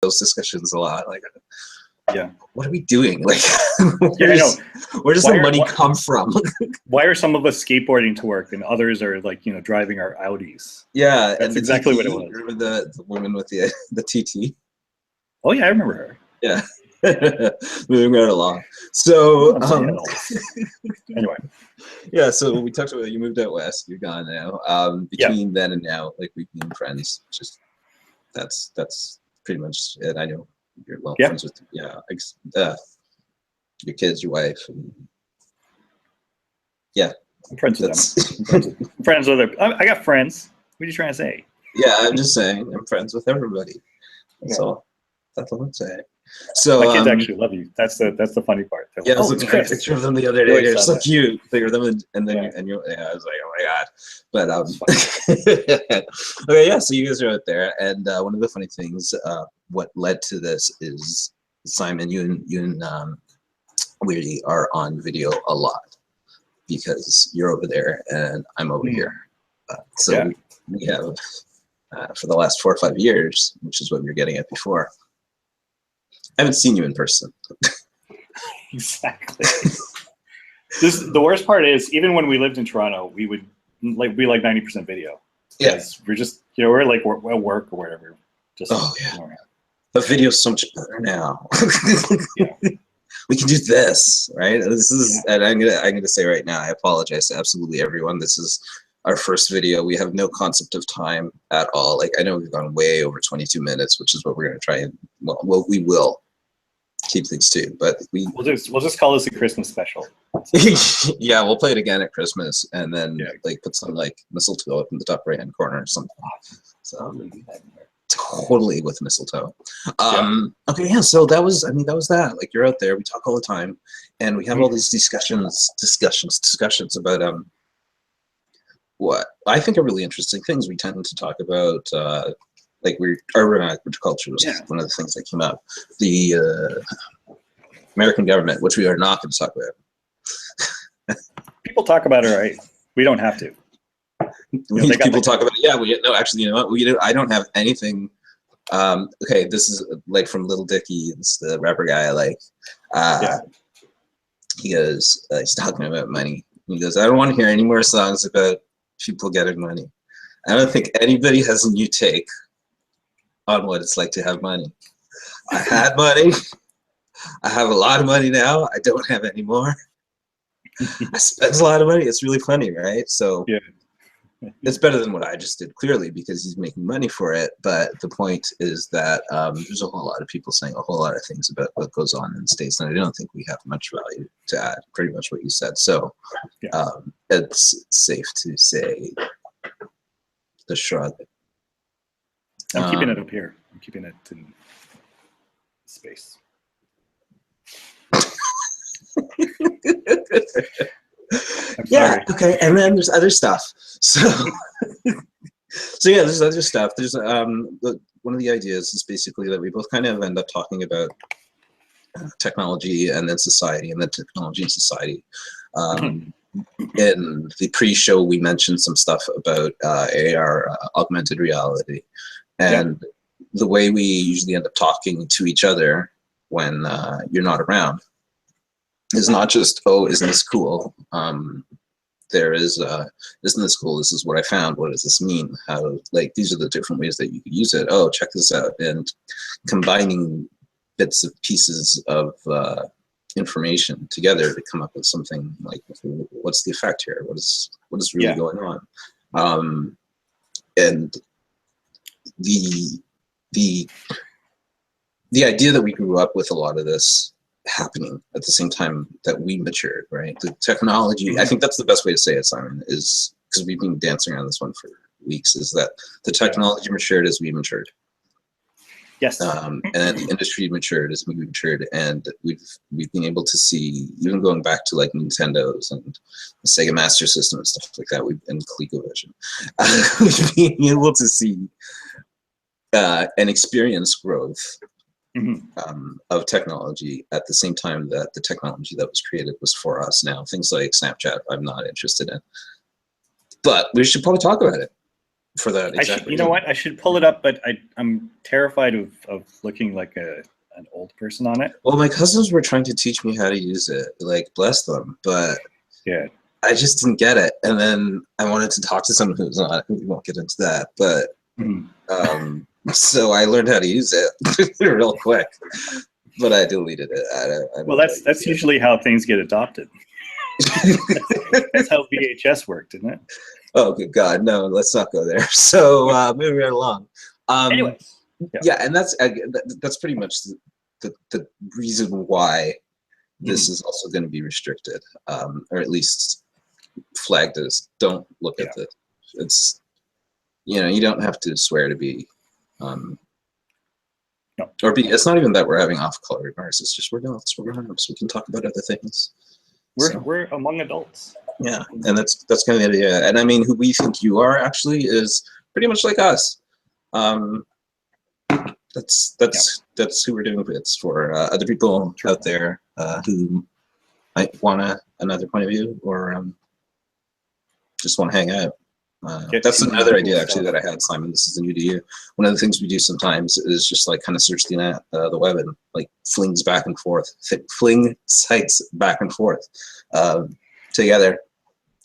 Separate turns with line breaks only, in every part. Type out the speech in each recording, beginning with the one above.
those discussions a lot. Like,
yeah,
what are we doing? Like,
yeah, I know.
Where does the money come from?
Why are some of us skateboarding to work and others are like, you know, driving our Audis?
Yeah,
That's
and
exactly
TT,
what it was.
remember the woman with the TT?
Oh yeah, I remember her.
Yeah. Moving right along. So
anyway.
Yeah, so we talked about you moved out west, you're gone now. Between then and now, like we've been friends. Just that's pretty much it. I know you're well friends with your kids, your wife, and yeah.
I'm friends with them. I'm friends with them. I got friends. What are you trying to say?
Yeah, I'm just saying I'm friends with everybody. That's all. That's all I'm saying. So
my kids actually love you. That's the funny part. They're
yeah,
like,
I was looking at a picture of them the other day. They're so cute. They were them, and then I was like, oh my god. But okay, yeah. So you guys are out there, and one of the funny things, what led to this is Simon, you and we are on video a lot because you're over there and I'm over here. So we have for the last 4 or 5 years, which is what we were getting at before. I haven't seen you in person.
Exactly. The worst part is, even when we lived in Toronto, we would be like 90% video.
Yeah.
We're just, you know, we're like at work or whatever. Just
the video's so much better now.
Yeah.
We can do this, right? This is, and I'm gonna say right now, I apologize to absolutely everyone. This is our first video. We have no concept of time at all. Like, I know we've gone way over 22 minutes, which is what we're gonna try and well we will keep things to, but we'll
just call this a Christmas special.
Yeah, we'll play it again at Christmas, and then like put some like mistletoe up in the top right hand corner or something. So totally with mistletoe. Okay, yeah. So that was that. Like, you're out there. We talk all the time, and we have all these discussions about what I think are really interesting things. We tend to talk about like urban agriculture was one of the things that came up. The American government, which we are not going to talk about.
People talk about it, right? We don't have to.
People talk about it. Yeah, no. Actually, you know what? I don't have anything. Okay, this is like from Little Dicky. This the rapper guy I like. He goes, he's talking about money. He goes, I don't want to hear any more songs about people getting money. I don't think anybody has a new take on what it's like to have money. I had money. I have a lot of money now. I don't have any more. I spent a lot of money. It's really funny, right? So it's better than what I just did, clearly, because he's making money for it. But the point is that there's a whole lot of people saying a whole lot of things about what goes on in the States, and I don't think we have much value to add. Pretty much what you said. So it's safe to say the shrug.
I'm keeping it up here. I'm keeping it in space.
Yeah. Okay. And then there's other stuff. So, yeah, there's other stuff. There's one of the ideas is basically that we both kind of end up talking about technology and then society, and then technology and society. In the pre-show, we mentioned some stuff about AR, augmented reality, and the way we usually end up talking to each other when you're not around is not just, oh, isn't this cool? There is, isn't this cool? This is what I found. What does this mean? How, like, these are the different ways that you could use it. Oh, check this out. And combining bits of pieces of information together to come up with something like, what's the effect here? What is really going on? And the idea that we grew up with a lot of this happening at the same time that we matured, right? The technology, I think that's the best way to say it, Simon, is because we've been dancing around this one for weeks, is that the technology matured as we matured.
Yes.
And the industry matured as we matured, and we've been able to see, even going back to like Nintendos and the Sega Master System and stuff like that, and ColecoVision, we've been able to see and experience growth of technology at the same time that the technology that was created was for us. Now, things like Snapchat, I'm not interested in, but we should probably talk about it. for that exact
you know what? I should pull it up, but I'm terrified of looking like an old person on it.
Well, my cousins were trying to teach me how to use it, like bless them, but
Yeah.
I just didn't get it. And then I wanted to talk to someone who's not. We won't get into that, but so I learned how to use it real quick. But I deleted it. I don't
Well, that's usually how things get adopted. That's how VHS worked, isn't it?
Oh, good God, no! Let's not go there. So moving right along.
Anyways,
yeah, and that's pretty much the reason why this is also going to be restricted, or at least flagged as don't look at this. It's, you know, you don't have to swear to be, or be. It's not even that we're having off-color remarks. It's just we're adults. We're grown-ups. We can talk about other things.
We're among adults. Yeah,
and that's kind of the idea. And I mean, who we think you are actually is pretty much like us. That's who we're doing bits for. Other people out there who might want another point of view, or just want to hang out. That's another idea actually that I had, Simon. This is new to you. One of the things we do sometimes is just like kind of search the web and like fling sites back and forth together.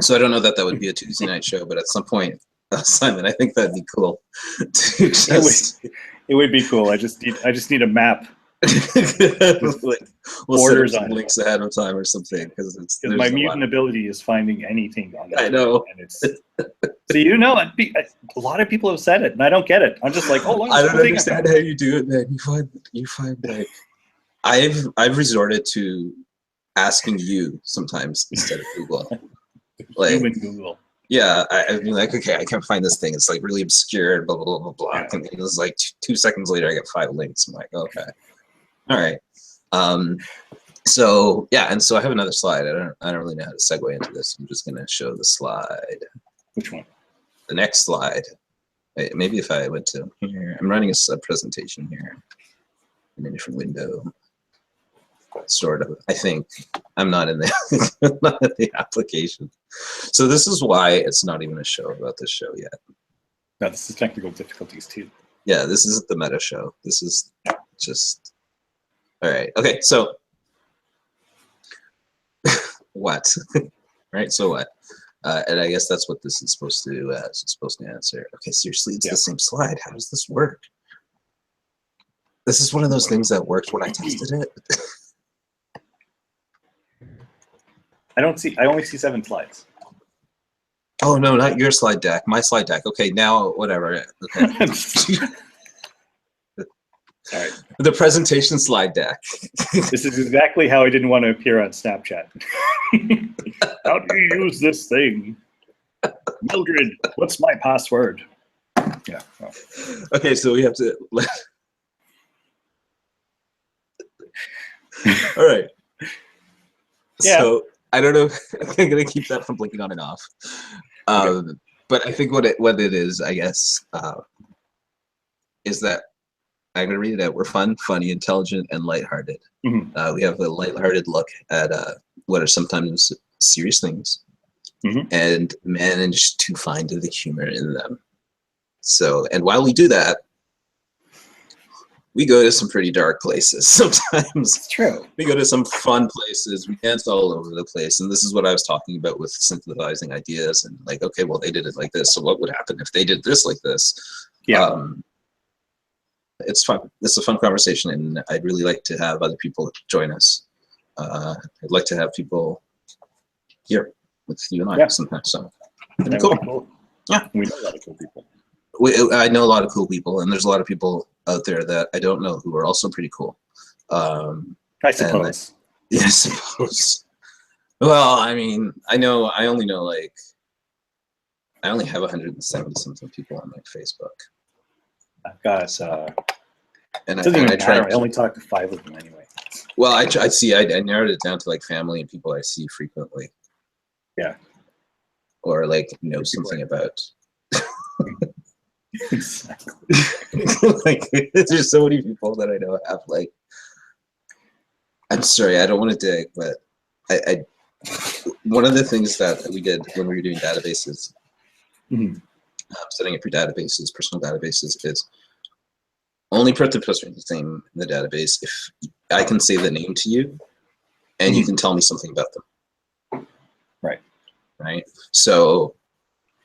So I don't know that would be a Tuesday night show, but at some point, Simon, I think that'd be cool. To just...
It would be cool. I just need a map.
We'll
borders
set up
on
links ahead of time or something, because
my mutant ability is finding anything on that.
I know.
And it's so a lot of people have said it, and I don't get it. I'm just like, oh,
I don't understand how you do it, man. You find like I've resorted to asking you sometimes instead of Google. Like
human Google.
Yeah, I'd be like, okay, I can't find this thing. It's like really obscure and blah blah blah blah. And it was like 2 seconds later, I get 5 links. I'm like, okay, all right. So yeah, and so I have another slide. I don't really know how to segue into this. I'm just gonna show the slide.
Which one?
The next slide. Wait, maybe if I went to here, I'm running a presentation here in a different window. Sort of. I think I'm not in the application. So this is why it's not even a show about this show yet.
No, this is technical difficulties too.
Yeah, this isn't the meta show. This is just all right. Okay, so what? Right. So what? And I guess that's what this is supposed to answer. Okay, seriously, it's the same slide. How does this work? This is one of those things that worked when I tested it.
I only see 7 slides.
Oh no, not your slide deck. My slide deck. Okay, now whatever. Okay.
All right.
The presentation slide deck.
This is exactly how I didn't want to appear on Snapchat. How do you use this thing? Mildred, what's my password? Yeah. Well.
Okay, so we have to. All right.
Yeah.
So I don't know. I'm gonna keep that from blinking on and off. Okay. But I think what it is, I guess, is that I'm gonna read it out. We're fun, funny, intelligent, and lighthearted. Mm-hmm. We have a lighthearted look at what are sometimes serious things, and manage to find the humor in them. So, and while we do that, we go to some pretty dark places sometimes.
It's true.
We go to some fun places. We dance all over the place. And this is what I was talking about with synthesizing ideas and like, okay, well, they did it like this. So what would happen if they did this like this? Yeah. It's fun. It's a fun conversation. And I'd really like to have other people join us. I'd like to have people here with you and I sometimes. So it'd be cool. Yeah.
We know a lot of cool people.
I know a lot of cool people, and there's a lot of people out there that I don't know who are also pretty cool.
I suppose.
Yeah, I suppose. Well, I mean, I only know like, I only have 170 something people on like Facebook.
I've got,
and
I only talk to 5 of them anyway.
Well, I narrowed it down to like family and people I see frequently.
Yeah.
Or like know something about.
Exactly.
Like, there's so many people that I know have like. I'm sorry, I don't want to dig, but one of the things that we did when we were doing databases setting up your databases, personal databases, is only put the person's name in the database if I can say the name to you and you can tell me something about them. Right. So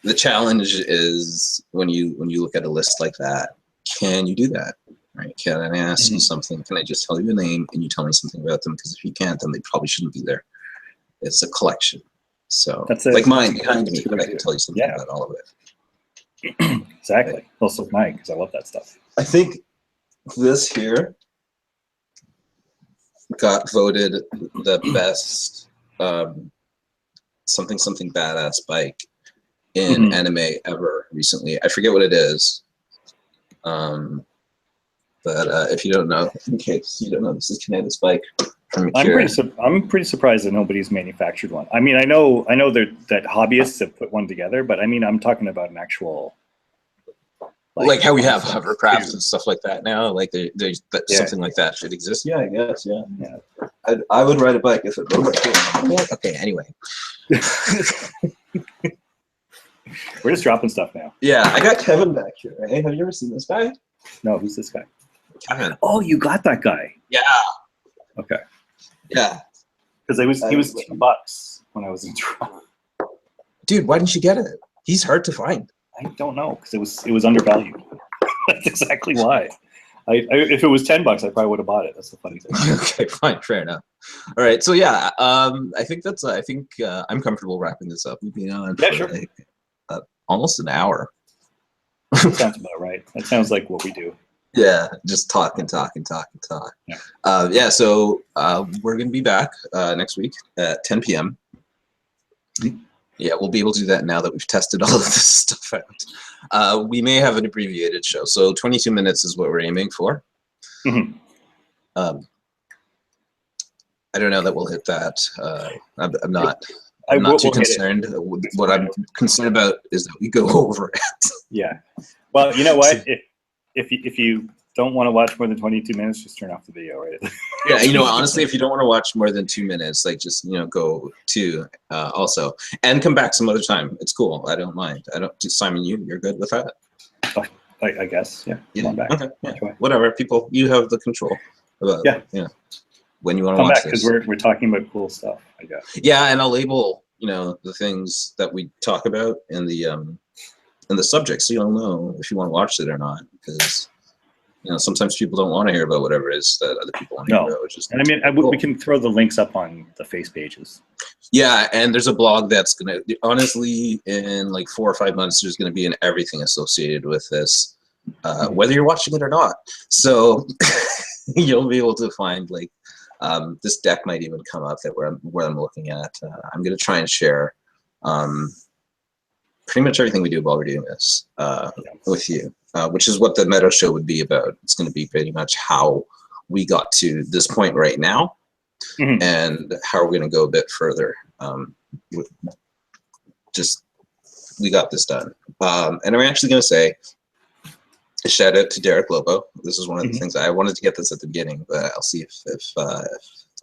the challenge is when you look at a list like that, can you do that? Right? Can I ask you something? Can I just tell you a name and you tell me something about them? Because if you can't, then they probably shouldn't be there. It's a collection. So like mine behind me, I can tell you something about all of it.
Exactly. Also mine, because I love that stuff.
I think this here got voted the best something badass bike in anime ever recently. I forget what it is. But if you don't know, in case you don't know, this is Kaneda's bike from Akira.
I'm pretty surprised that nobody's manufactured one. I mean, I know that hobbyists have put one together, but I mean, I'm talking about an actual.
Like how we have hovercrafts and stuff like that now. Like there's something like that should exist. Yeah, I guess. Yeah. I would ride a bike if it rode. Okay. Anyway.
We're just dropping stuff now.
Yeah, I got Kevin back here. Hey, have you ever seen this guy?
No, who's this guy?
Kevin.
Oh, you got that guy.
Yeah.
Okay.
Yeah.
Because he was $2 when I was in Toronto.
Dude, why didn't you get it? He's hard to find.
I don't know, because it was undervalued. That's exactly why. If it was $10, I probably would have bought it. That's the funny thing.
Okay, fine, fair enough. All right, so yeah, I think I'm comfortable wrapping this up. We've been on for like, almost an hour.
That sounds about right. That sounds like what we do.
Yeah, just talk. Yeah. So we're gonna be back next week at 10 p.m. Yeah, we'll be able to do that now that we've tested all of this stuff out. We may have an abbreviated show, so 22 minutes is what we're aiming for. I don't know that we'll hit that. I'm not too concerned. What I'm concerned about is that we go over it.
Yeah. Well, you know what? If you don't want to watch more than 22 minutes, just turn off the video, right?
Yeah, honestly, if you don't want to watch more than 2 minutes, like just go to also and come back some other time. It's cool. I don't mind. Simon, you're good with that?
I guess. Yeah. Come back.
Okay. Yeah. Whatever. People, you have the control. When you want to
come
watch
back, because we're talking about cool stuff, I guess.
Yeah, and I'll label the things that we talk about in the subject, so you'll know if you want to watch it or not, because sometimes people don't want to hear about whatever it is that other people want to hear about. Which is
cool. We can throw the links up on the face pages.
Yeah, and there's a blog that's gonna honestly in like 4 or 5 months there's gonna be in everything associated with this, whether you're watching it or not. So you'll be able to find like this deck might even come up that where I'm looking at. I'm gonna try and share pretty much everything we do while we're doing this with you, which is what the Meadow Show would be about. It's going to be pretty much how we got to this point right now, and how we're going to go a bit further. We got this done, and I'm actually going to say a shout out to Derek Lobo. This is one of the things I wanted to get this at the beginning, but I'll see if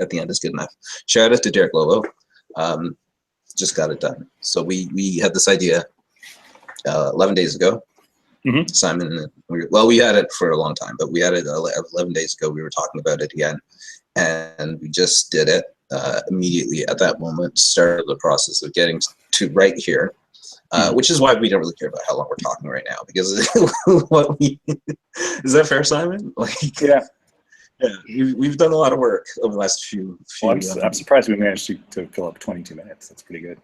at the end is good enough. Shout out to Derek Lobo. Just got it done. So we had this idea 11 days ago. Simon, we had it for a long time, but we had it 11 days ago. We were talking about it again, and we just did it immediately at that moment. Started the process of getting to right here, which is why we don't really care about how long we're talking right now, because is that fair, Simon? Yeah, we've done a lot of work over the last few.
I'm surprised we managed to fill up 22 minutes. That's pretty good.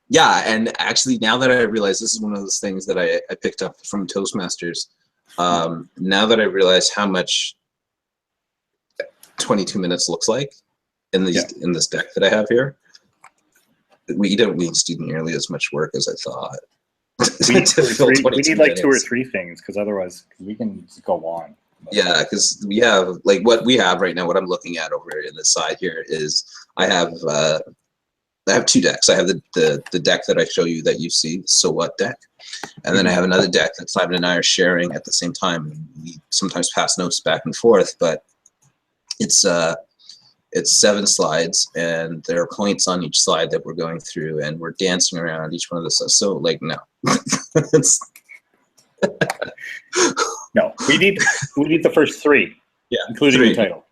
Yeah, and actually, now that I realize this is one of those things that I picked up from Toastmasters. Now that I realize how much 22 minutes looks like in this deck that I have here, we don't need to do nearly as much work as I thought.
We need like 2 or 3 things, because otherwise we can go on.
Yeah, because we have like what we have right now. What I'm looking at over in the side here is I have 2 decks. I have the deck that I show you that you see, So What deck, and then I have another deck that Simon and I are sharing at the same time. We sometimes pass notes back and forth, but it's 7 slides, and there are points on each slide that we're going through, and we're dancing around each one of the slides. So like no,
No, we need the first three,
Yeah,
including
three.
the title.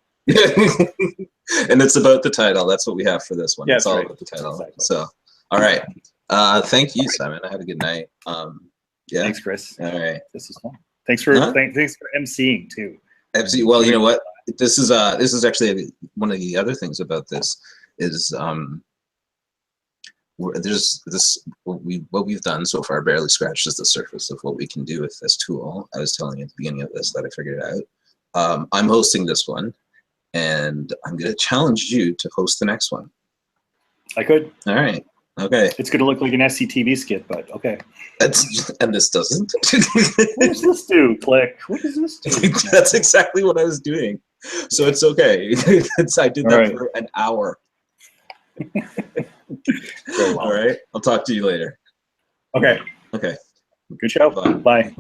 And it's about the title. That's what we have for this one.
Yeah,
it's
that's
all
right.
about the title.
Exactly.
So, all right. Thank you, Simon. I had a good night. Yeah.
Thanks, Chris.
All right.
This is fun. Thanks for
Huh?
thanks for emceeing too.
Absolutely. Well, you know what? This is actually one of the other things about this is there's this what we've done so far barely scratches the surface of what we can do with this tool. I was telling you at the beginning of this that I figured it out. I'm hosting this one, and I'm going to challenge you to host the next one.
I could.
All right. Okay.
It's going to look like an SCTV skit, but okay.
And this doesn't.
What does this do? Click. What does this do?
That's exactly what I was doing. So it's okay. I did that for an hour.
Very well.
All right. I'll talk to you later.
Okay.
Okay.
Good show.
Bye.
Bye.